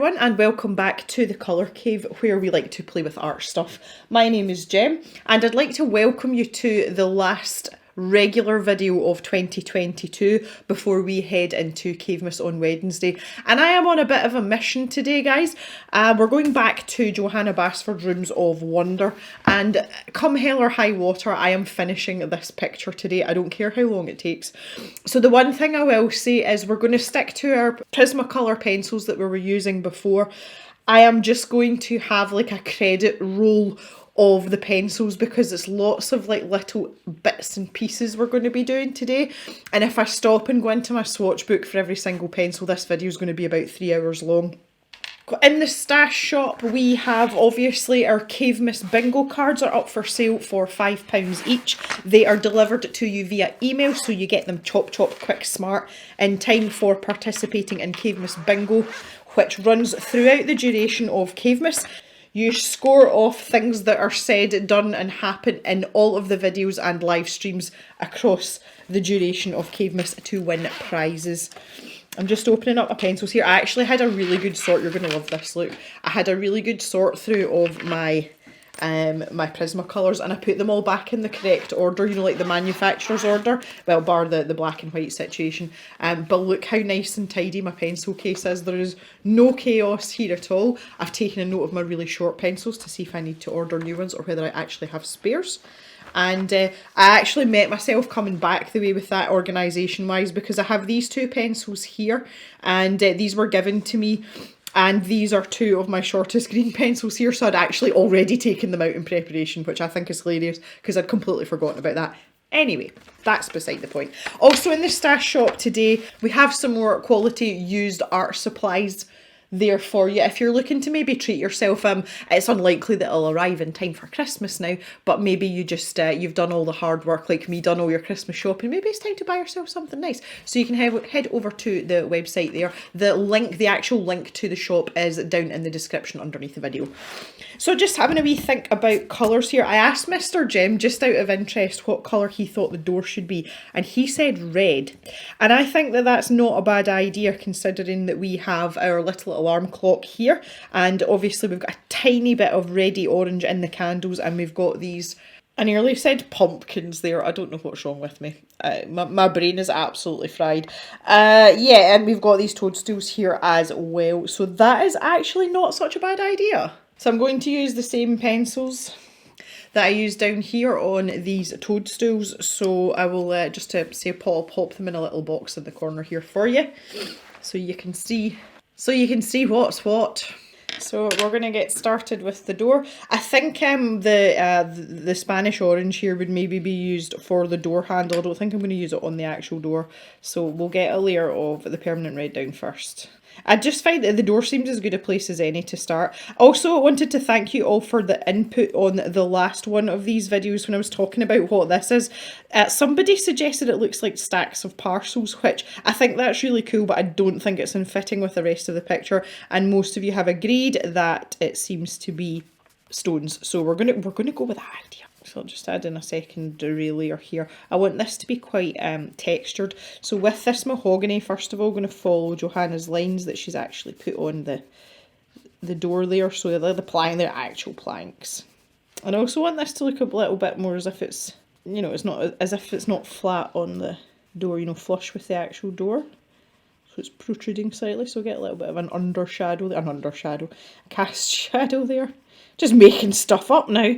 everyone, and welcome back to the Colour Cave, where we like to play with art stuff. My name is Jem, and I'd like to welcome you to the last regular video of 2022 before we head into Cavemas on Wednesday. And I am on a bit of a mission today, guys. We're going back to Johanna Basford's Rooms of Wonder, and come hell or high water, I am finishing this picture today. I don't care how long it takes. So the one thing I will say is we're going to stick to our Prismacolor pencils that we were using before. I am just going to have like a credit roll of the pencils because it's lots of like little bits and pieces we're going to be doing today, and if I stop and go into my swatch book for every single pencil, this video is going to be about 3 hours long. In the stash shop we have obviously our Cavemas bingo cards are up for sale for £5 each. They are delivered to you via email, so you get them chop quick smart in time for participating in Cavemas bingo, which runs throughout the duration of Cavemas. You score off things that are said, done and happen in all of the videos and live streams across the duration of Cavemas to win prizes. I'm just opening up my pencils here. I actually had a really good sort. You're going to love this, look. I had a really good sort through of my my Prismacolors, and I put them all back in the correct order, you know, like the manufacturer's order, well, bar the black and white situation. But look how nice and tidy my pencil case is. There is no chaos here at all. I've taken a note of my really short pencils to see if I need to order new ones or whether I actually have spares. And I actually met myself coming back the way with that organisation wise, because I have these two pencils here, and these were given to me. And these are two of my shortest green pencils here, so I'd actually already taken them out in preparation, which I think is hilarious because I'd completely forgotten about that. Anyway, that's beside the point. Also in the stash shop today, we have some more quality used art supplies there for you. If you're looking to maybe treat yourself, it's unlikely that it'll arrive in time for Christmas now, but maybe you just you've done all the hard work like me, done all your Christmas shopping, maybe it's time to buy yourself something nice. So you can head over to the website there. The actual link to the shop is down in the description underneath the video. So just having a wee think about colours here, I asked Mr. Jem just out of interest what colour he thought the door should be, and he said red. And I think that that's not a bad idea, considering that we have our little alarm clock here, and obviously we've got a tiny bit of reddy orange in the candles, and we've got these, I nearly said pumpkins there, I don't know what's wrong with me. My brain is absolutely fried. Yeah, and we've got these toadstools here as well, so that is actually not such a bad idea. So I'm going to use the same pencils that I used down here on these toadstools. So I will just to say I'll pop them in a little box in the corner here for you, so you can see what's what. So we're going to get started with the door. I think the Spanish orange here would maybe be used for the door handle. I don't think I'm going to use it on the actual door. So we'll get a layer of the permanent red down first. I just find that the door seems as good a place as any to start. Also, I wanted to thank you all for the input on the last one of these videos when I was talking about what this is. Somebody suggested it looks like stacks of parcels, which I think that's really cool, but I don't think it's in fitting with the rest of the picture. And most of you have agreed that it seems to be stones. So we're gonna go with that idea. So I'll just add in a secondary layer here. I want this to be quite textured. So with this mahogany, first of all, I'm going to follow Johanna's lines that she's actually put on the door there. So they're the plank, they're actual planks. And I also want this to look a little bit more as if it's, you know, it's not as if it's not flat on the door, you know, flush with the actual door. So it's protruding slightly, so get a little bit of an undershadow, a cast shadow there. Just making stuff up now.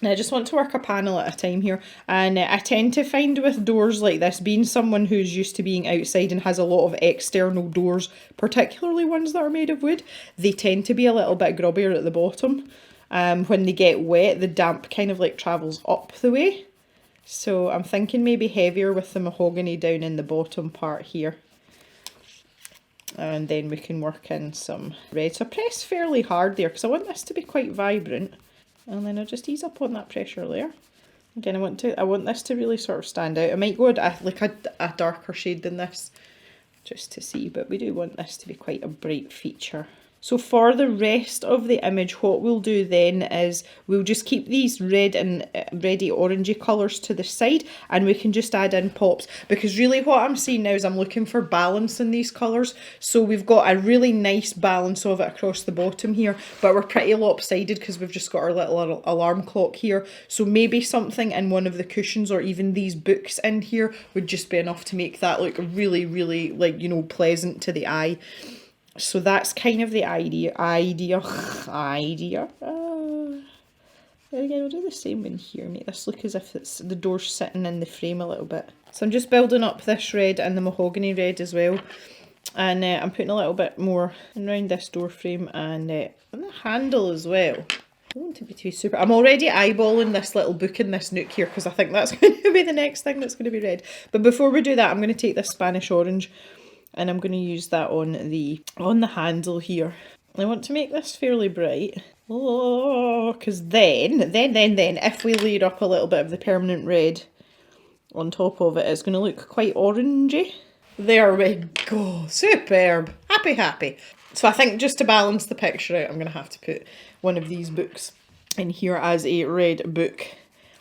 Now I just want to work a panel at a time here, and I tend to find with doors like this, being someone who's used to being outside and has a lot of external doors, particularly ones that are made of wood, they tend to be a little bit grubbier at the bottom. When they get wet, the damp kind of like travels up the way. So I'm thinking maybe heavier with the mahogany down in the bottom part here. And then we can work in some red. So I press fairly hard there because I want this to be quite vibrant. And then I'll just ease up on that pressure layer. Again, I want this to really sort of stand out. I might go like a darker shade than this, just to see, but we do want this to be quite a bright feature. So for the rest of the image, what we'll do then is we'll just keep these red and reddy orangey colours to the side, and we can just add in pops, because really what I'm seeing now is I'm looking for balance in these colours. So we've got a really nice balance of it across the bottom here, but we're pretty lopsided because we've just got our little alarm clock here. So maybe something in one of the cushions or even these books in here would just be enough to make that look really, really, like, you know, pleasant to the eye. So that's kind of the idea. Again, we'll do the same in here. Make this look as if it's the door's sitting in the frame a little bit. So I'm just building up this red and the mahogany red as well. And I'm putting a little bit more around this door frame and the handle as well. I don't want to be too super. I'm already eyeballing this little book in this nook here because I think that's going to be the next thing that's going to be red. But before we do that, I'm going to take this Spanish orange and I'm going to use that on the handle here. I want to make this fairly bright. Oh, because then, if we layer up a little bit of the permanent red on top of it, it's going to look quite orangey. There we go. Superb. Happy. So I think just to balance the picture out, I'm going to have to put one of these books in here as a red book.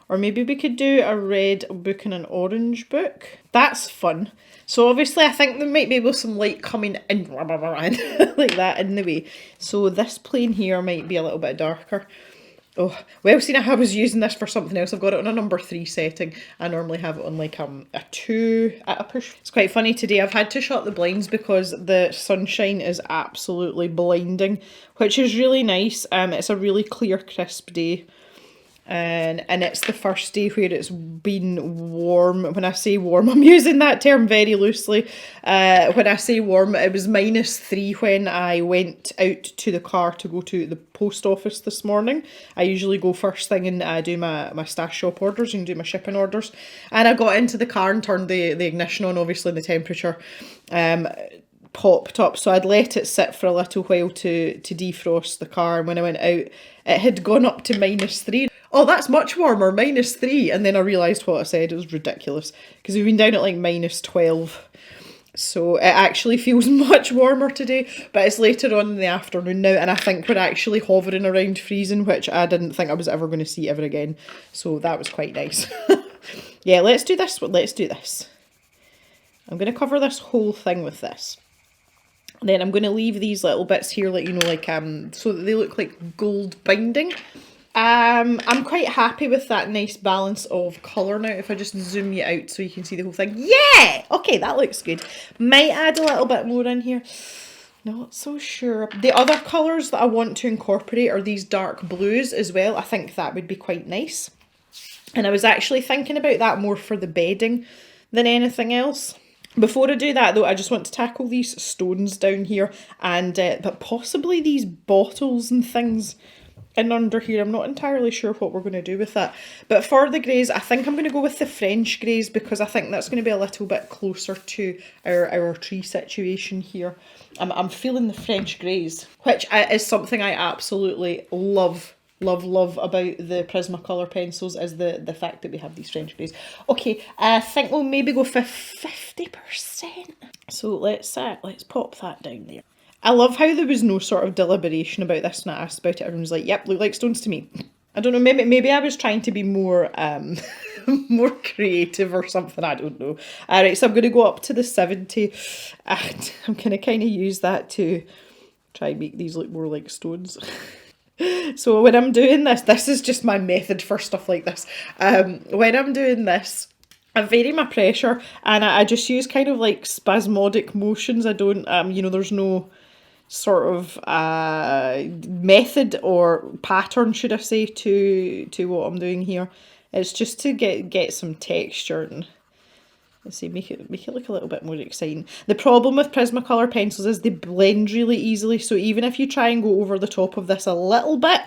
Or maybe we could do a red book and an orange book. That's fun. So obviously I think there might be some light coming in like that in the way. So this plane here might be a little bit darker. Oh, well, seeing I was using this for something else. I've got it on a number 3 setting. I normally have it on like a 2 at a push. It's quite funny today. I've had to shut the blinds because the sunshine is absolutely blinding, which is really nice. It's a really clear, crisp day. And it's the first day where it's been warm. When I say warm, I'm using that term very loosely. When I say warm, it was -3 when I went out to the car to go to the post office this morning. I usually go first thing and do my stash shop orders and do my shipping orders. And I got into the car and turned the ignition on, obviously the temperature popped up. So I'd let it sit for a little while to defrost the car. And when I went out, it had gone up to -3. Oh, that's much warmer, -3. And then I realised what I said. It was ridiculous because we've been down at like -12. So it actually feels much warmer today, but it's later on in the afternoon now. And I think we're actually hovering around freezing, which I didn't think I was ever going to see ever again. So that was quite nice. Yeah, let's do this. Let's do this. I'm going to cover this whole thing with this. Then I'm going to leave these little bits here, like, you know, like so that they look like gold binding. I'm quite happy with that nice balance of colour now. If I just zoom you out so you can see the whole thing. Yeah! Okay, that looks good. Might add a little bit more in here. Not so sure. The other colours that I want to incorporate are these dark blues as well. I think that would be quite nice. And I was actually thinking about that more for the bedding than anything else. Before I do that though, I just want to tackle these stones down here and but possibly these bottles and things in under here. I'm not entirely sure what we're going to do with that. But for the greys, I think I'm going to go with the French greys because I think that's going to be a little bit closer to our tree situation here. I'm feeling the French greys, which is something I absolutely love about the Prismacolor pencils, is the fact that we have these French greys. Okay, I think we'll maybe go for 50%. So let's pop that down there. I love how there was no sort of deliberation about this when I asked about it. Everyone was like, yep, look like stones to me. I don't know, maybe I was trying to be more more creative or something, I don't know. Alright, so I'm going to go up to the 70. I'm going to kind of use that to try and make these look more like stones. So when I'm doing this is just my method for stuff like this. When I'm doing this, I vary my pressure and I just use kind of like spasmodic motions. I don't, you know, there's no sort of method or pattern, should I say, to what I'm doing here. It's just to get some texture and let's see, make it look a little bit more exciting. The problem with Prismacolor pencils is they blend really easily, so even if you try and go over the top of this a little bit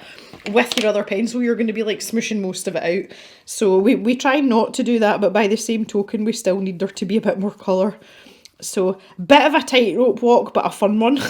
with your other pencil, you're going to be like smushing most of it out. So we try not to do that, but by the same token, we still need there to be a bit more colour. So, bit of a tightrope walk, but a fun one.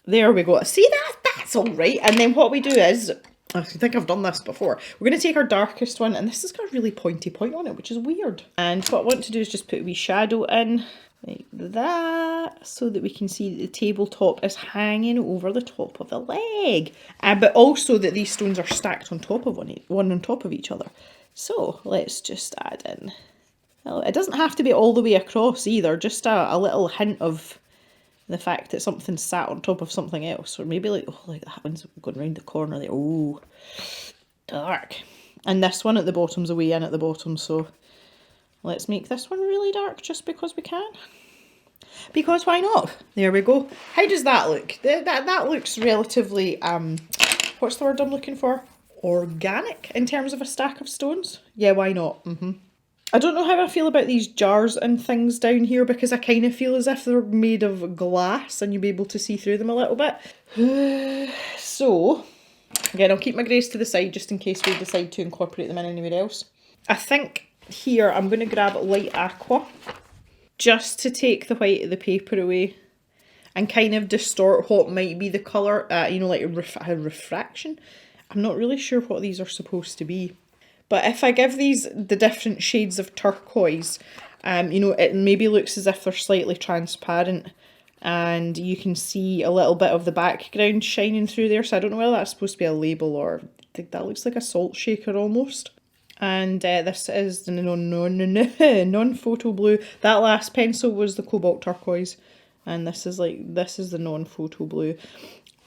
There we go. See, that's all right. And then what we do is I think I've done this before. We're going to take our darkest one, and this has got a really pointy point on it, which is weird. And what I want to do is just put a wee shadow in, like that, so that we can see that the tabletop is hanging over the top of the leg. But also that these stones are stacked on top of one on top of each other. So let's just add in. Well, it doesn't have to be all the way across either, just a little hint of the fact that something's sat on top of something else. Or maybe like, oh, like that one's going round the corner there. Oh, dark. And this one at the bottom's a way in at the bottom, so let's make this one really dark just because we can. Because why not? There we go. How does that look? That looks relatively, what's the word I'm looking for? Organic in terms of a stack of stones. Yeah, why not? I don't know how I feel about these jars and things down here because I kind of feel as if they're made of glass and you'll be able to see through them a little bit. So, again, I'll keep my greys to the side just in case we decide to incorporate them in anywhere else. I think here I'm going to grab light aqua just to take the white of the paper away and kind of distort what might be the colour, you know, like a refraction. I'm not really sure what these are supposed to be. But if I give these the different shades of turquoise, you know, it maybe looks as if they're slightly transparent and you can see a little bit of the background shining through there. So I don't know whether that's supposed to be a label or I think that looks like a salt shaker almost. And this is the non-photo blue. That last pencil was the cobalt turquoise. And this is the non-photo blue.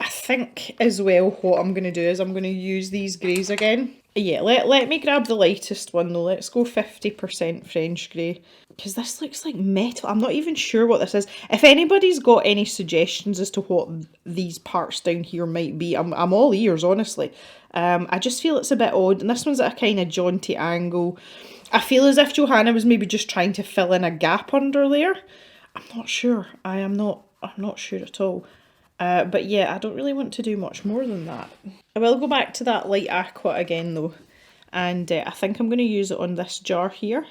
I think as well what I'm going to do is I'm going to use these greys again. Yeah, let me grab the lightest one though. Let's go 50% French grey. Because this looks like metal. I'm not even sure what this is. If anybody's got any suggestions as to what these parts down here might be, I'm all ears, honestly. I just feel it's a bit odd. And this one's at a kind of jaunty angle. I feel as if Johanna was maybe just trying to fill in a gap under there. I'm not sure. I'm not sure at all. But yeah, I don't really want to do much more than that. I will go back to that light aqua again though. And I think I'm going to use it on this jar here.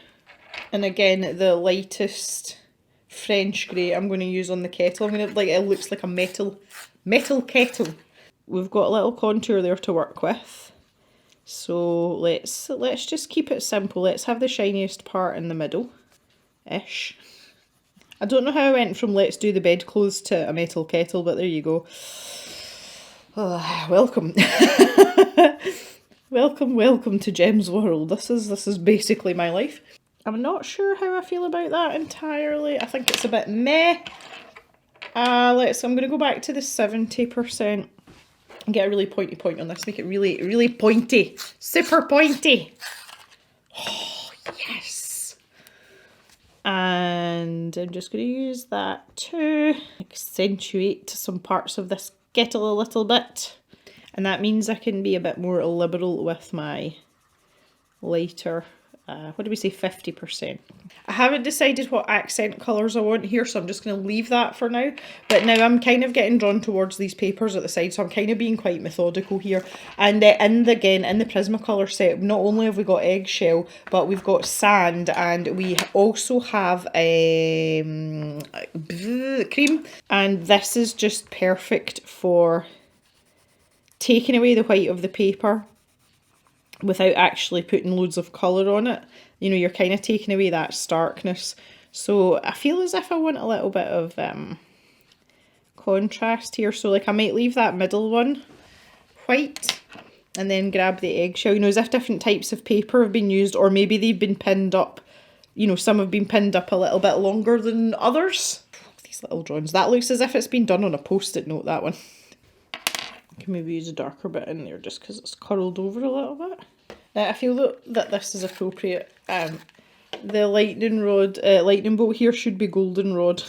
And again, the lightest French grey I'm going to use on the kettle. I'm going to, like, it looks like a metal kettle. We've got a little contour there to work with. So let's just keep it simple. Let's have the shiniest part in the middle-ish. I don't know how I went from let's do the bedclothes to a metal kettle, but there you go. Oh, welcome. welcome to Gem's world. This is basically my life. I'm not sure how I feel about that entirely. I think it's a bit meh. I'm going to go back to the 70% and get a really pointy point on this. Make it really, really pointy. Super pointy. Oh, yes. And I'm just going to use that to accentuate some parts of this kettle a little bit. And that means I can be a bit more liberal with my lighter, what do we say, 50%. I haven't decided what accent colours I want here, so I'm just going to leave that for now. But now I'm kind of getting drawn towards these papers at the side, so I'm kind of being quite methodical here. And in the Prismacolor set, not only have we got eggshell, but we've got sand, and we also have cream. And this is just perfect for taking away the white of the paper without actually putting loads of colour on it. You know, you're kind of taking away that starkness. So I feel as if I want a little bit of contrast here. So like I might leave that middle one white and then grab the eggshell. You know, as if different types of paper have been used, or maybe they've been pinned up. You know, some have been pinned up a little bit longer than others. These little drawings. That looks as if it's been done on a post-it note, that one. I can maybe use a darker bit in there just because it's curled over a little bit. Now I feel that this is appropriate. The lightning bolt here should be goldenrod,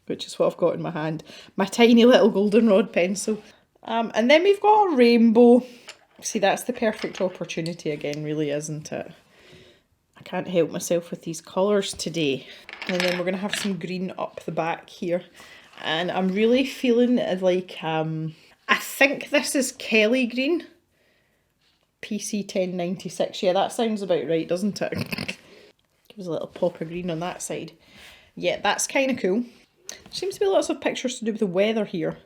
which is what I've got in my hand. My tiny little goldenrod pencil. And then we've got a rainbow. See, that's the perfect opportunity again, really, isn't it? I can't help myself with these colours today. And then we're going to have some green up the back here. And I'm really feeling like... I think this is Kelly green. PC 1096. Yeah, that sounds about right, doesn't it? Give us a little pop of green on that side. Yeah, that's kind of cool. There seems to be lots of pictures to do with the weather here.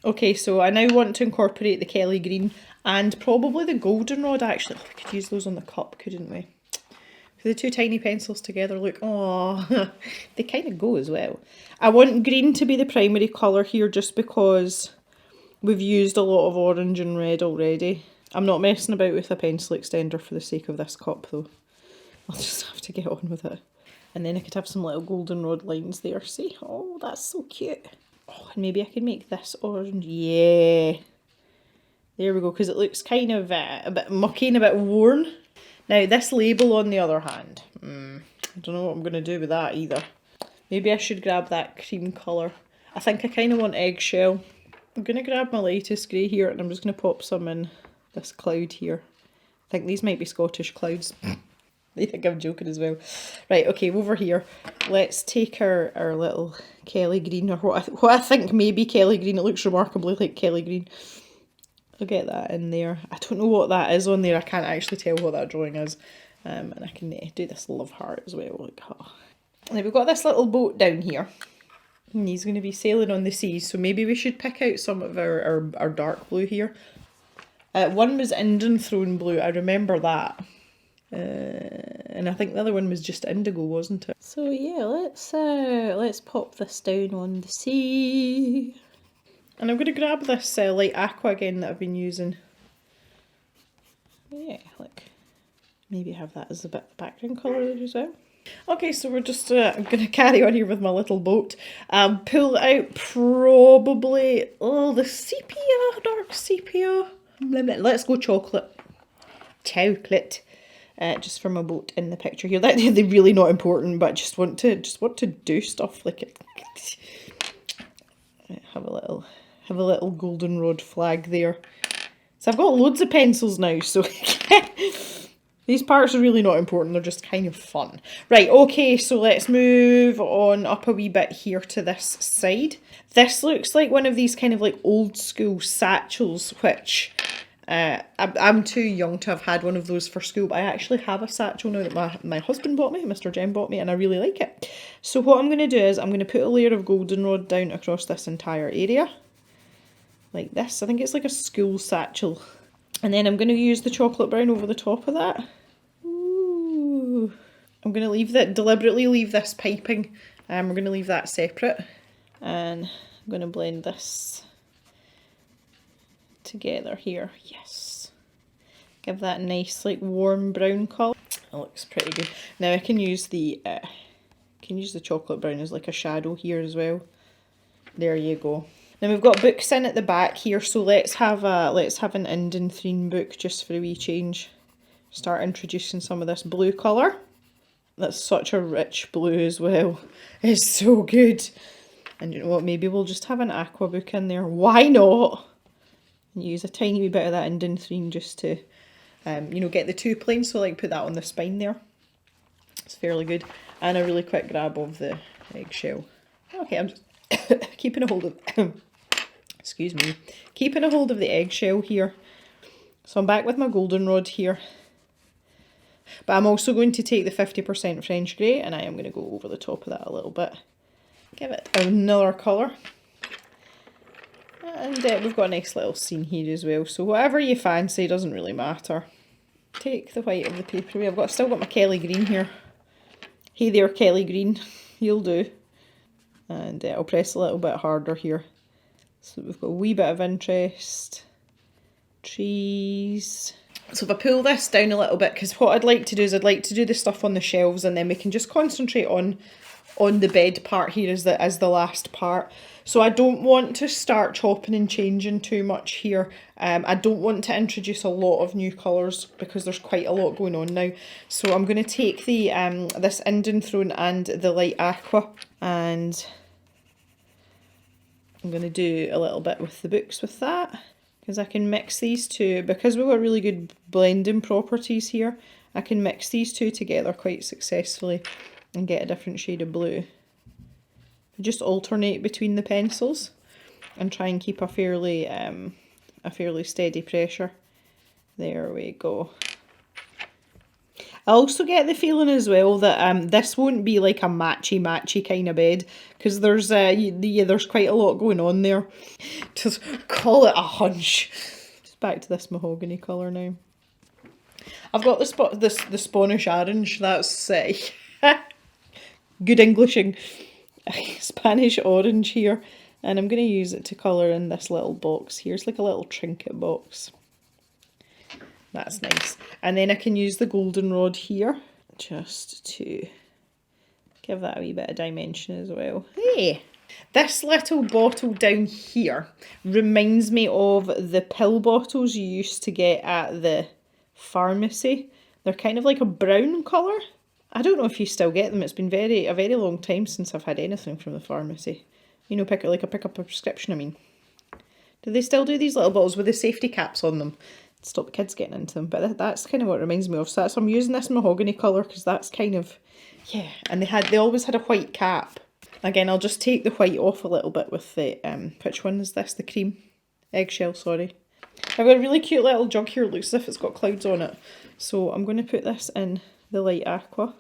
Okay, so I now want to incorporate the Kelly green and probably the goldenrod actually. Oh, we could use those on the cup, couldn't we? The two tiny pencils together look, oh, they kind of go as well. I want green to be the primary colour here just because we've used a lot of orange and red already. I'm not messing about with a pencil extender for the sake of this cup though. I'll just have to get on with it. And then I could have some little goldenrod lines there, see? Oh, that's so cute. Oh, and maybe I can make this orange. Yeah. There we go, because it looks kind of a bit mucky and a bit worn. Now, this label on the other hand, I don't know what I'm going to do with that either. Maybe I should grab that cream colour. I think I kind of want eggshell. I'm going to grab my lightest grey here and I'm just going to pop some in this cloud here. I think these might be Scottish clouds. I think I'm joking as well. Right, okay, over here. Let's take our little Kelly green, or what I think may be Kelly green. It looks remarkably like Kelly green. I'll get that in there. I don't know what that is on there. I can't actually tell what that drawing is. And I can do this love heart as well. Like, oh. Now we've got this little boat down here. And he's going to be sailing on the seas. So maybe we should pick out some of our dark blue here. One was Indian throne blue. I remember that. And I think the other one was just indigo, wasn't it? So yeah, let's pop this down on the sea. And I'm going to grab this light aqua again that I've been using. Yeah, look. Maybe have that as a bit background colour there as well. Okay, so we're just I'm going to carry on here with my little boat. Pull out probably, the sepia, dark sepia. Let's go chocolate. Chocolate. Just for my boat in the picture here. They're really not important, but just want to do stuff like it. Have a little goldenrod flag there. So I've got loads of pencils now, so these parts are really not important, they're just kind of fun. Right, okay, so let's move on up a wee bit here to this side. This looks like one of these kind of like old school satchels, which I'm too young to have had one of those for school, but I actually have a satchel now that my husband bought me, Mr. Jem bought me, and I really like it. So what I'm going to do is I'm going to put a layer of goldenrod down across this entire area. Like this. I think it's like a school satchel. And then I'm going to use the chocolate brown over the top of that. Ooh. I'm going to deliberately leave this piping. We're going to leave that separate. And I'm going to blend this together here. Yes. Give that a nice like warm brown colour. It looks pretty good. Now I can use the chocolate brown as like a shadow here as well. There you go. Now we've got books in at the back here, so let's have an Indian theme book just for a wee change. Start introducing some of this blue colour. That's such a rich blue as well. It's so good. And you know what, maybe we'll just have an aqua book in there. Why not? And use a tiny wee bit of that Indian theme just to, get the two planes. So like put that on the spine there. It's fairly good. And a really quick grab of the eggshell. Okay, I'm just keeping a hold of, excuse me, keeping a hold of the eggshell here. So I'm back with my goldenrod here. But I'm also going to take the 50% French grey and I am going to go over the top of that a little bit. Give it another colour. And we've got a nice little scene here as well. So whatever you fancy, doesn't really matter. Take the white of the paper away. Still got my Kelly green here. Hey there, Kelly green. You'll do. And I'll press a little bit harder here. So we've got a wee bit of interest. Trees. So if I pull this down a little bit, because what I'd like to do is I'd like to do the stuff on the shelves and then we can just concentrate on the bed part here as the last part. So I don't want to start chopping and changing too much here. I don't want to introduce a lot of new colours because there's quite a lot going on now. So I'm going to take the this Indian throne and the light aqua, and I'm going to do a little bit with the books with that, because I can mix these two. Because we've got really good blending properties here, I can mix these two together quite successfully and get a different shade of blue. Just alternate between the pencils and try and keep a fairly steady pressure. There we go. I also get the feeling as well that this won't be like a matchy kind of bed, because there's there's quite a lot going on there. Just call it a hunch. Just back to this mahogany colour now. I've got the Spanish orange. That's good Englishing. Spanish orange here, and I'm going to use it to colour in this little box here. It's like a little trinket box. That's nice. And then I can use the goldenrod here just to give that a wee bit of dimension as well. Hey! This little bottle down here reminds me of the pill bottles you used to get at the pharmacy. They're kind of like a brown colour. I don't know if you still get them. It's been a very long time since I've had anything from the pharmacy. You know, pick up a prescription, I mean. Do they still do these little bottles with the safety caps on them? Stop kids getting into them. But that's kind of what it reminds me of. So I'm using this mahogany colour because that's kind of, yeah. And they always had a white cap. Again, I'll just take the white off a little bit with the, which one is this? The cream? Eggshell, sorry. I've got a really cute little jug here. It looks as if it's got clouds on it. So I'm going to put this in the light aqua.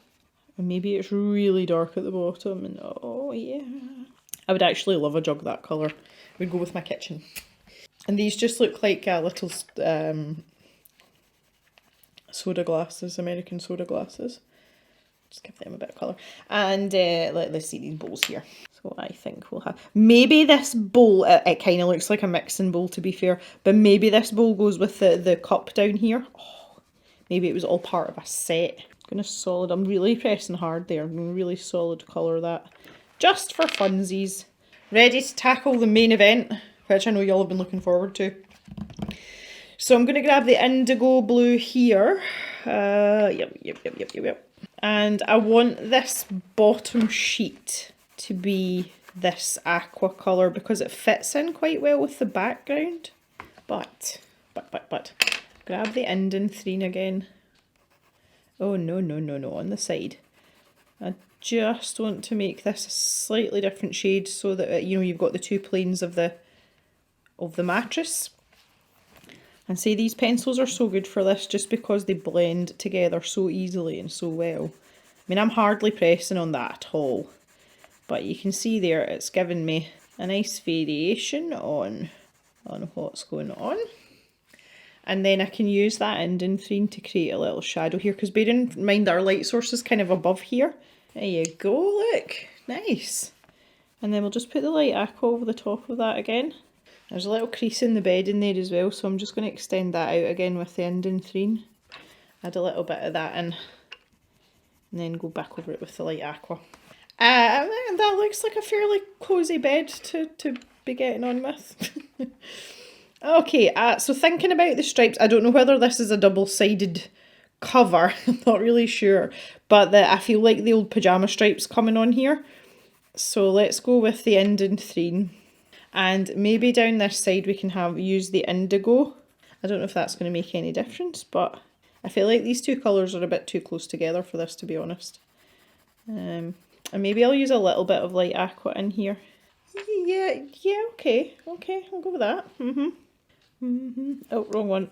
And maybe it's really dark at the bottom. And oh yeah. I would actually love a jug that colour. It would go with my kitchen. And these just look like little soda glasses, American soda glasses. Just give them a bit of colour. And let's see these bowls here. So I think we'll have... Maybe this bowl, it kind of looks like a mixing bowl to be fair, but maybe this bowl goes with the cup down here. Oh, maybe it was all part of a set. I'm really pressing hard there. I'm going to really solid colour that. Just for funsies. Ready to tackle the main event, which I know y'all have been looking forward to. So I'm going to grab the indigo blue here. Yep. And I want this bottom sheet to be this aqua colour because it fits in quite well with the background. But. Grab the indanthrene again. Oh, no, on the side. I just want to make this a slightly different shade so that, you know, you've got the two planes of the mattress. And see, these pencils are so good for this just because they blend together so easily and so well. I mean, I'm hardly pressing on that at all. But you can see there, it's given me a nice variation on what's going on. And then I can use that indanthrene to create a little shadow here, because bear in mind our light source is kind of above here. There you go, look, nice. And then we'll just put the light aqua over the top of that again. There's a little crease in the bed in there as well, so I'm just going to extend that out again with the indanthrene. Add a little bit of that in, and then go back over it with the light aqua. And that looks like a fairly cosy bed to be getting on with. Okay, so thinking about the stripes, I don't know whether this is a double-sided cover, I'm not really sure, but I feel like the old pyjama stripes coming on here. So let's go with the indanthrene, and maybe down this side we can use the indigo. I don't know if that's going to make any difference, but I feel like these two colours are a bit too close together for this, to be honest. And maybe I'll use a little bit of light aqua in here. Yeah, okay, I'll go with that. Oh, wrong one.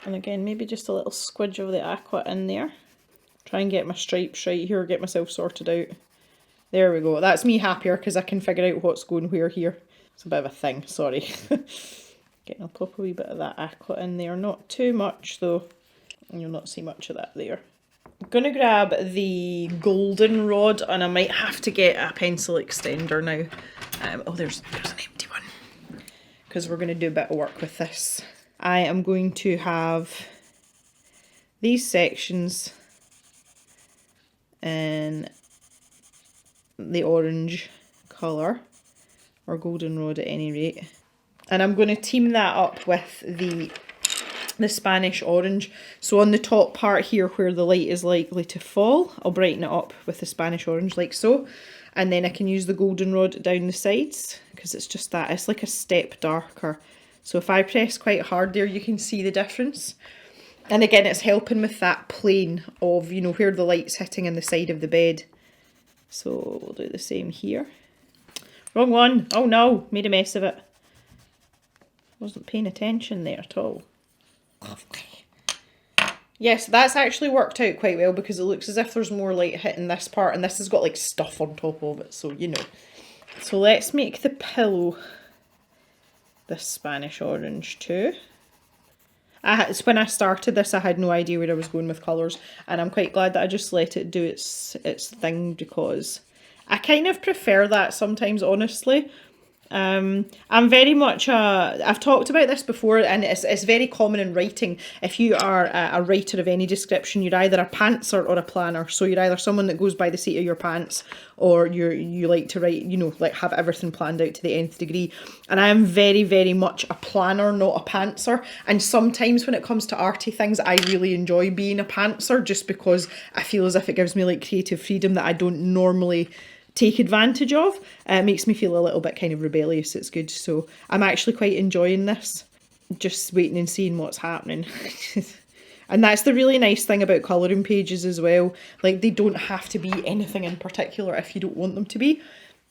And again, maybe just a little squidge of the aqua in there. Try and get my stripes right here, get myself sorted out. There we go. That's me happier because I can figure out what's going where here. It's a bit of a thing, sorry. Okay, I'll pop a wee bit of that aqua in there. Not too much though. And you'll not see much of that there. I'm going to grab the goldenrod, and I might have to get a pencil extender now. Oh, there's an empty one. Because we're going to do a bit of work with this. I am going to have these sections in the orange colour, or goldenrod at any rate. And I'm going to team that up with the Spanish orange. So on the top part here where the light is likely to fall, I'll brighten it up with the Spanish orange like so. And then I can use the goldenrod down the sides because it's just that, it's like a step darker. So if I press quite hard there, you can see the difference. And again, it's helping with that plane of, you know, where the light's hitting in the side of the bed. So we'll do the same here. Wrong one. Oh no, made a mess of it. Wasn't paying attention there at all. Yes, that's actually worked out quite well because it looks as if there's more light hitting this part, and this has got like stuff on top of it, so you know. So let's make the pillow this Spanish orange too. When I started this, I had no idea where I was going with colours, and I'm quite glad that I just let it do its thing, because I kind of prefer that sometimes, honestly. I'm very much I've talked about this before, and it's very common in writing. If you are a writer of any description, you're either a pantser or a planner. So you're either someone that goes by the seat of your pants, or you like to write, you know, like have everything planned out to the nth degree. And I am very, very much a planner, not a pantser. And sometimes when it comes to arty things, I really enjoy being a pantser, just because I feel as if it gives me like creative freedom that I don't normally take advantage of. It makes me feel a little bit kind of rebellious. It's good. So I'm actually quite enjoying this. Just waiting and seeing what's happening. And that's the really nice thing about colouring pages as well. Like, they don't have to be anything in particular if you don't want them to be.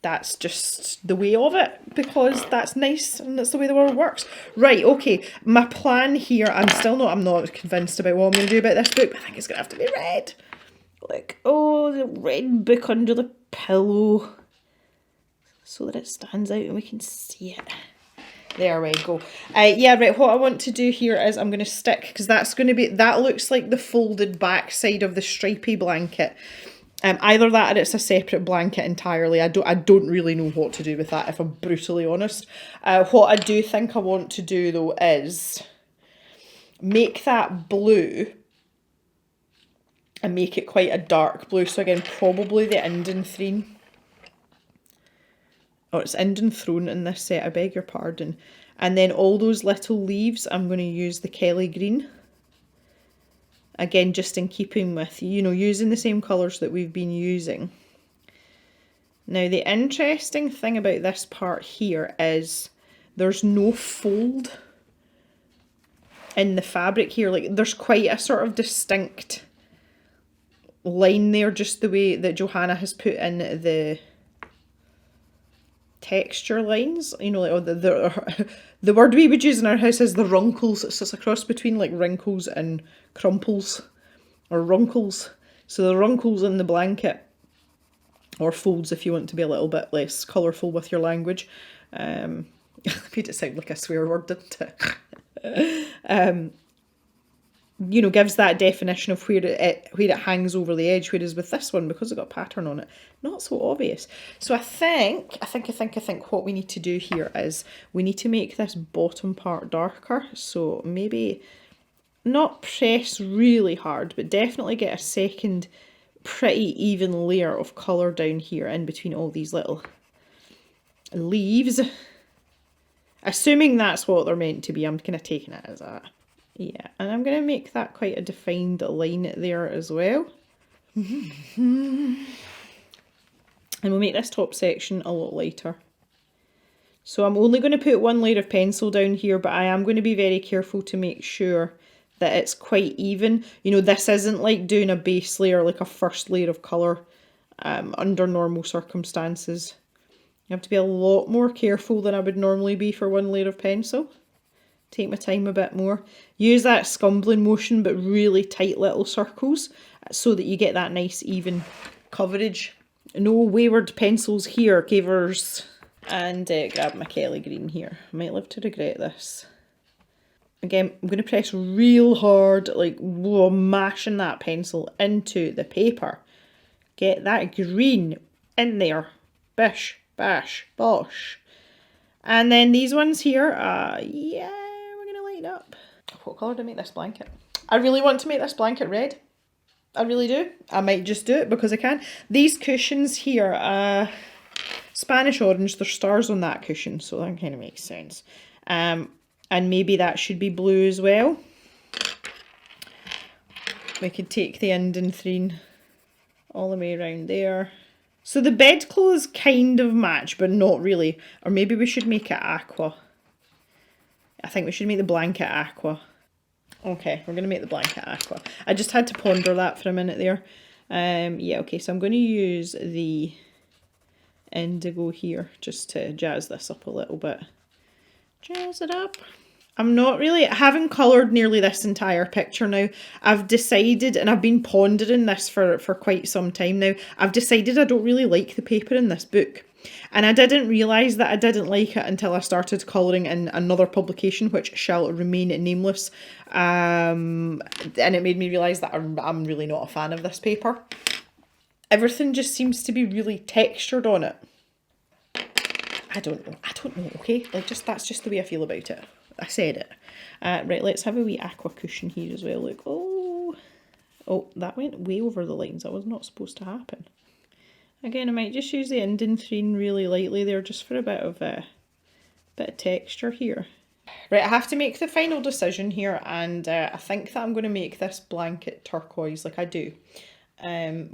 That's just the way of it, because that's nice and that's the way the world works. Right, okay, my plan here, I'm not convinced about what I'm going to do about this book, but I think it's going to have to be red. Like, oh, the red book under the pillow, so that it stands out and we can see it. There we go. Yeah, right, what I want to do here is I'm going to stick, because that's going to be, that looks like the folded back side of the stripy blanket. Either that or it's a separate blanket entirely. I don't really know what to do with that, if I'm brutally honest. What I do think I want to do though is make that blue and make it quite a dark blue. So again, probably the Indanthrene. Oh, it's Indanthrone in this set, I beg your pardon. And then all those little leaves, I'm going to use the Kelly green. Again, just in keeping with, you know, using the same colours that we've been using. Now, the interesting thing about this part here is there's no fold in the fabric here. Like, there's quite a sort of distinct line there, just the way that Johanna has put in the texture lines, you know, like the word we would use in our house is the runkles. It's just a cross between like wrinkles and crumples, or runkles. So the runkles in the blanket, or folds if you want to be a little bit less colourful with your language. Made it sound like a swear word, didn't it? You know, gives that definition of where it hangs over the edge, whereas with this one, because it's got pattern on it, not so obvious. So I think what we need to do here is we need to make this bottom part darker. So maybe not press really hard, but definitely get a second pretty even layer of colour down here in between all these little leaves. Assuming that's what they're meant to be, I'm kind of taking it as that. Yeah, and I'm going to make that quite a defined line there as well. And we'll make this top section a lot lighter. So I'm only going to put one layer of pencil down here, but I am going to be very careful to make sure that it's quite even. You know, this isn't like doing a base layer, like a first layer of colour under normal circumstances. You have to be a lot more careful than I would normally be for one layer of pencil. Take my time a bit more. Use that scumbling motion, but really tight little circles, so that you get that nice even coverage. No wayward pencils here, cavers. And grab my Kelly green here. I might live to regret this. Again, I'm going to press real hard, like whoa, mashing that pencil into the paper. Get that green in there. Bish, bash, bosh. And then these ones here, yeah, we're going to lighten up. What colour do I make this blanket? I really want to make this blanket red. I really do. I might just do it because I can. These cushions here, Spanish orange, there's stars on that cushion, so that kind of makes sense. And maybe that should be blue as well. We could take the Indanthrene all the way around there. So the bedclothes kind of match, but not really. Or maybe we should make it aqua. I think we should make the blanket aqua. Okay, we're going to make the blanket aqua. I just had to ponder that for a minute there. Yeah, okay, so I'm going to use the indigo here just to jazz this up a little bit. Jazz it up. I'm not really, having coloured nearly this entire picture now, I've decided, and I've been pondering this for quite some time now, I've decided I don't really like the paper in this book. And I didn't realise that I didn't like it until I started colouring in another publication, which shall remain nameless. And it made me realise that I'm really not a fan of this paper. Everything just seems to be really textured on it. I don't know, okay? Like, that's just the way I feel about it. I said it. Right, let's have a wee aqua cushion here as well. Look, oh, that went way over the lines. That was not supposed to happen. Again, I might just use the Indanthrene really lightly there, just for a bit of texture here. Right, I have to make the final decision here, and I think that I'm going to make this blanket turquoise, like I do.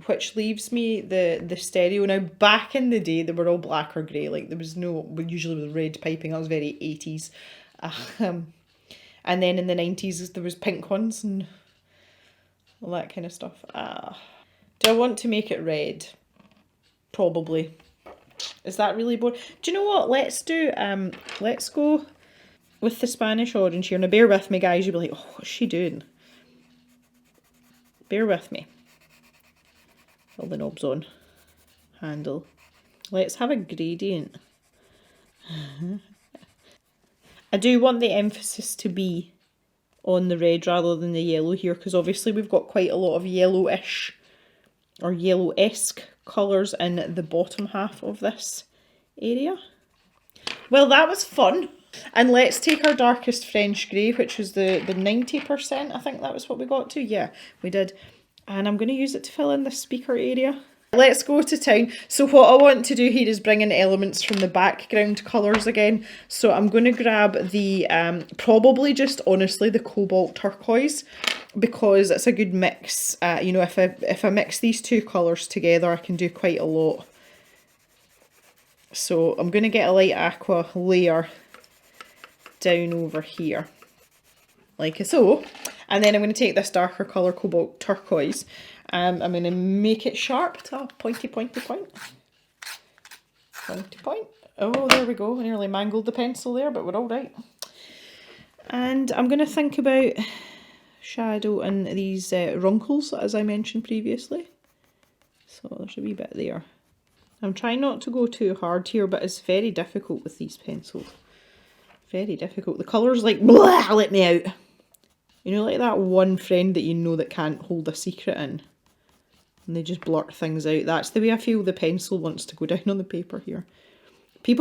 Which leaves me the stereo. Now, back in the day, they were all black or grey. Like, there was no, usually with red piping, that was very 80s. And then in the 90s, there was pink ones and all that kind of stuff. Do I want to make it red? Probably. Is that really boring? Do you know what? Let's go with the Spanish orange here. Now, bear with me, guys. You'll be like, oh, what's she doing? Bear with me. All the knobs on. Handle. Let's have a gradient. I do want the emphasis to be on the red rather than the yellow here, because obviously we've got quite a lot of yellowish or yellow-esque colours in the bottom half of this area. Well, that was fun. And let's take our darkest French grey, which was the 90%. I think that was what we got to. Yeah, we did. And I'm going to use it to fill in the speaker area. Let's go to town. So what I want to do here is bring in elements from the background colours again. So I'm going to grab the, probably just honestly the cobalt turquoise, because it's a good mix. You know, if I mix these two colours together, I can do quite a lot. So I'm going to get a light aqua layer down over here, like so. And then I'm going to take this darker colour, cobalt turquoise. I'm going to make it sharp to a pointy point. Pointy point. Oh, there we go. I nearly mangled the pencil there, but we're all right. And I'm going to think about shadow in these runkles, as I mentioned previously. So there's a wee bit there. I'm trying not to go too hard here, but it's very difficult with these pencils. Very difficult. The colour's like, blah, let me out. You know, like that one friend that you know that can't hold a secret in. And they just blurt things out. That's the way I feel the pencil wants to go down on the paper here.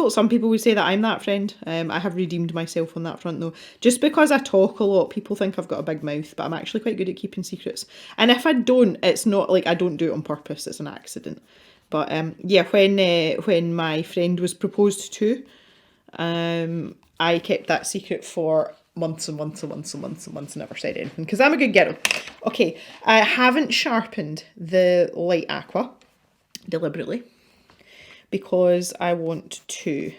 Some people would say that I'm that friend. I have redeemed myself on that front though. Just because I talk a lot, people think I've got a big mouth, but I'm actually quite good at keeping secrets. And if I don't, it's not like I don't do it on purpose, it's an accident. But yeah, when my friend was proposed to, I kept that secret for months and months and months and months and months and never said anything, because I'm a good girl. Okay, I haven't sharpened the light aqua deliberately because I want to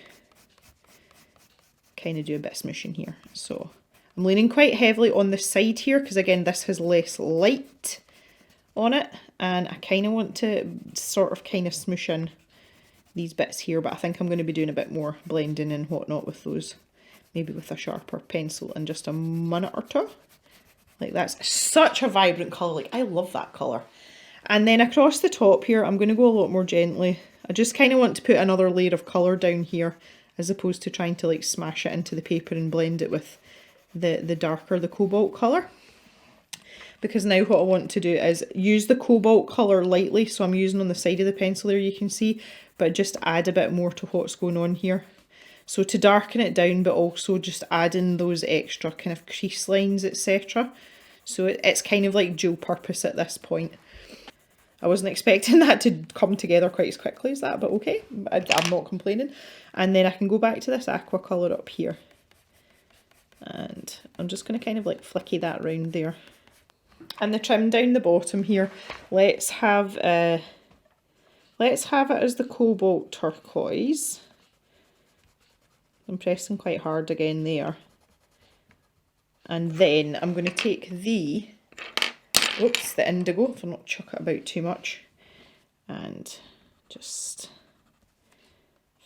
kind of do a bit of smooshing here. So I'm leaning quite heavily on the side here because again this has less light on it, and I kind of want to sort of smoosh in these bits here, but I think I'm going to be doing a bit more blending and whatnot with those. Maybe with a sharper pencil in just a minute or two. Like, that's such a vibrant colour. Like, I love that colour. And then across the top here, I'm going to go a lot more gently. I just kind of want to put another layer of colour down here, as opposed to trying to like smash it into the paper and blend it with the darker, the cobalt colour. Because now what I want to do is use the cobalt colour lightly. So I'm using on the side of the pencil there, you can see, but just add a bit more to what's going on here. So to darken it down, but also just add in those extra kind of crease lines, etc. So it's kind of like dual purpose at this point. I wasn't expecting that to come together quite as quickly as that, but okay, I'm not complaining. And then I can go back to this aqua colour up here. And I'm just going to kind of like flicky that round there. And the trim down the bottom here, let's have it as the cobalt turquoise. I'm pressing quite hard again there. And then I'm going to take the indigo, if I not chuck it about too much, and just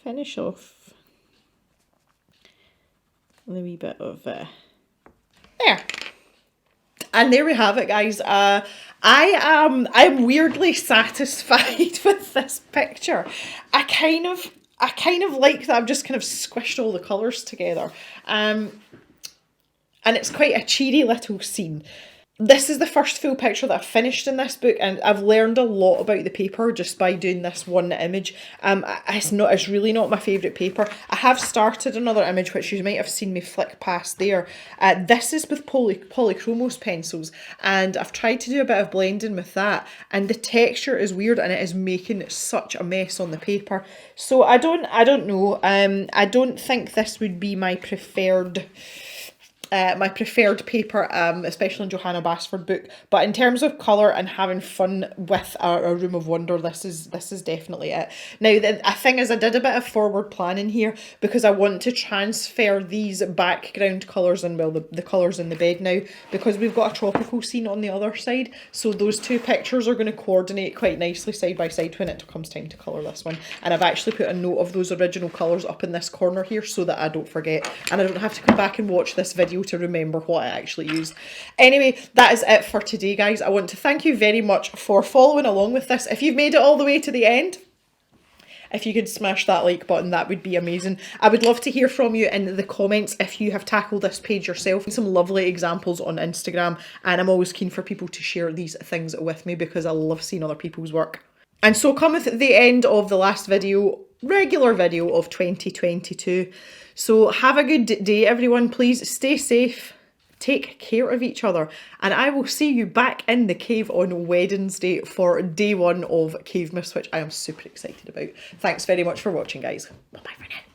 finish off with a wee bit of There. And there we have it, guys. I'm weirdly satisfied with this picture. I kind of like that I've just kind of squished all the colours together. And it's quite a cheery little scene. This is the first full picture that I've finished in this book, and I've learned a lot about the paper just by doing this one image. It's really not my favourite paper. I have started another image which you might have seen me flick past there. This is with polychromos pencils, and I've tried to do a bit of blending with that, and the texture is weird and it is making such a mess on the paper. So I don't know. I don't think this would be my preferred paper, especially in Johanna Basford book. But in terms of colour and having fun with a Room of Wonder, this is definitely it. Now, the thing is, I did a bit of forward planning here because I want to transfer these background colours and, well, the colours in the bed now, because we've got a tropical scene on the other side. So those two pictures are going to coordinate quite nicely side by side when it comes time to colour this one. And I've actually put a note of those original colours up in this corner here so that I don't forget. And I don't have to come back and watch this video to remember what I actually used. Anyway, that is it for today, guys. I want to thank you very much for following along with this. If you've made it all the way to the end, if you could smash that like button, that would be amazing. I would love to hear from you in the comments if you have tackled this page yourself. Some lovely examples on Instagram, and I'm always keen for people to share these things with me because I love seeing other people's work. And so cometh the end of the last video, regular video of 2022. So have a good day, everyone. Please stay safe, take care of each other, and I will see you back in the cave on Wednesday for day one of Cavemas, which I am super excited about. Thanks very much for watching, guys. Bye-bye for now.